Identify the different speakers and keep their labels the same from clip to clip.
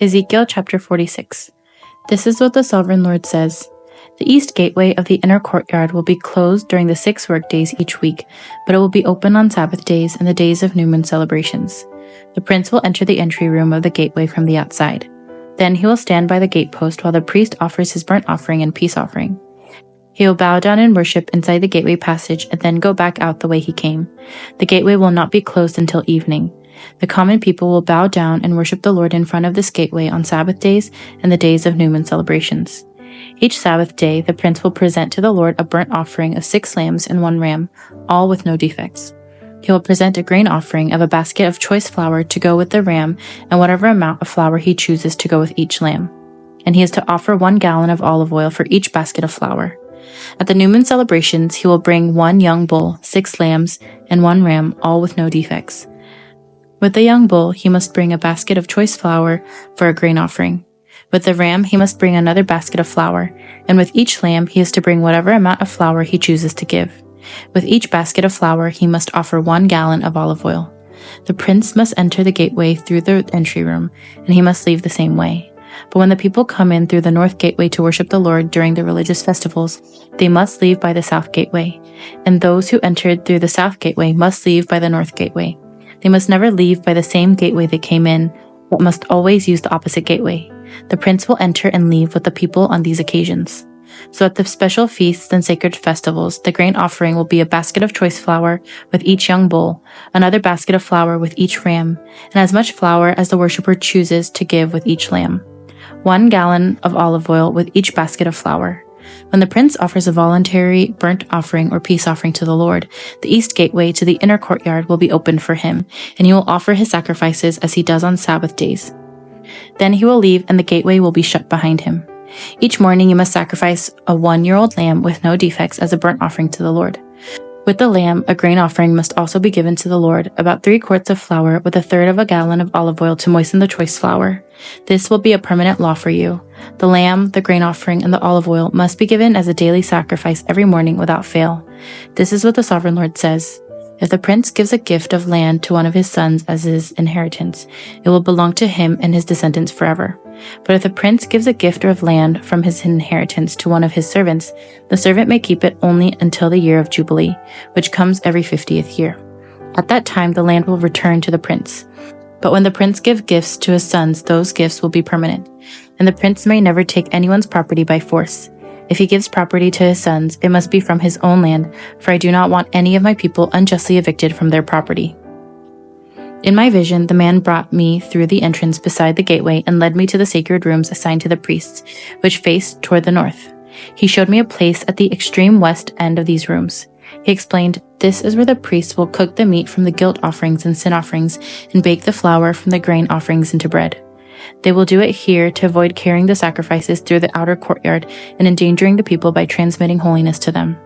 Speaker 1: Ezekiel chapter 46. This is what the Sovereign Lord says. The east gateway of the inner courtyard will be closed during the 6 workdays each week, but it will be open on Sabbath days and the days of new moon celebrations. The prince will enter the entry room of the gateway from the outside. Then he will stand by the gatepost while the priest offers his burnt offering and peace offering. He will bow down and worship inside the gateway passage and then go back out the way he came. The gateway will not be closed until evening. The common people will bow down and worship the Lord in front of this gateway on Sabbath days and the days of new moon celebrations. Each Sabbath day, the prince will present to the Lord a burnt offering of 6 lambs and 1 ram, all with no defects. He will present a grain offering of a basket of choice flour to go with the ram and whatever amount of flour he chooses to go with each lamb. And he is to offer 1 gallon of olive oil for each basket of flour. At the new moon celebrations, he will bring 1 young bull, 6 lambs, and 1 ram, all with no defects. With the young bull, he must bring a basket of choice flour for a grain offering. With the ram, he must bring another basket of flour, and with each lamb, he is to bring whatever amount of flour he chooses to give. With each basket of flour, he must offer 1 gallon of olive oil. The prince must enter the gateway through the entry room, and he must leave the same way. But when the people come in through the north gateway to worship the Lord during the religious festivals, they must leave by the south gateway, and those who entered through the south gateway must leave by the north gateway. They must never leave by the same gateway they came in, but must always use the opposite gateway. The prince will enter and leave with the people on these occasions. So at the special feasts and sacred festivals, the grain offering will be a basket of choice flour with each young bull, another basket of flour with each ram, and as much flour as the worshiper chooses to give with each lamb. 1 gallon of olive oil with each basket of flour. When the prince offers a voluntary burnt offering or peace offering to the Lord, the east gateway to the inner courtyard will be opened for him, and he will offer his sacrifices as he does on Sabbath days. Then he will leave, and the gateway will be shut behind him. Each morning you must sacrifice a 1-year-old lamb with no defects as a burnt offering to the Lord. With the lamb, a grain offering must also be given to the Lord, about 3 quarts of flour with 1/3 of a gallon of olive oil to moisten the choice flour. This will be a permanent law for you. The lamb, the grain offering, and the olive oil must be given as a daily sacrifice every morning without fail. This is what the Sovereign Lord says. If the prince gives a gift of land to one of his sons as his inheritance, it will belong to him and his descendants forever. But if the prince gives a gift of land from his inheritance to one of his servants, the servant may keep it only until the year of Jubilee, which comes every 50th year. At that time, the land will return to the prince. But when the prince gives gifts to his sons, those gifts will be permanent, and the prince may never take anyone's property by force. If he gives property to his sons, it must be from his own land, for I do not want any of my people unjustly evicted from their property. In my vision, the man brought me through the entrance beside the gateway and led me to the sacred rooms assigned to the priests, which faced toward the north. He showed me a place at the extreme west end of these rooms. He explained, "This is where the priests will cook the meat from the guilt offerings and sin offerings and bake the flour from the grain offerings into bread. They will do it here to avoid carrying the sacrifices through the outer courtyard and endangering the people by transmitting holiness to them."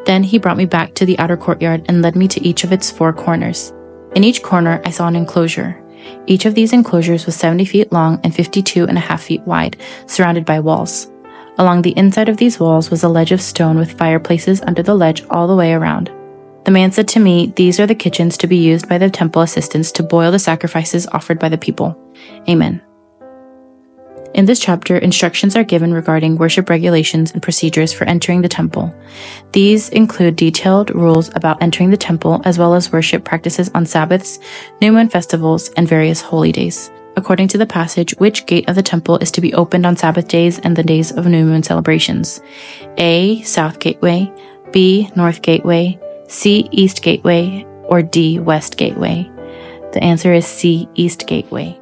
Speaker 1: Then he brought me back to the outer courtyard and led me to each of its 4 corners. In each corner, I saw an enclosure. Each of these enclosures was 70 feet long and 52.5 feet wide, surrounded by walls. Along the inside of these walls was a ledge of stone with fireplaces under the ledge all the way around. The man said to me, "These are the kitchens to be used by the temple assistants to boil the sacrifices offered by the people." Amen. In this chapter, instructions are given regarding worship regulations and procedures for entering the temple. These include detailed rules about entering the temple, as well as worship practices on Sabbaths, new moon festivals, and various holy days. According to the passage, which gate of the temple is to be opened on Sabbath days and the days of new moon celebrations? A. South gateway, B. North gateway, C. East gateway, or D. West gateway? The answer is C. East gateway.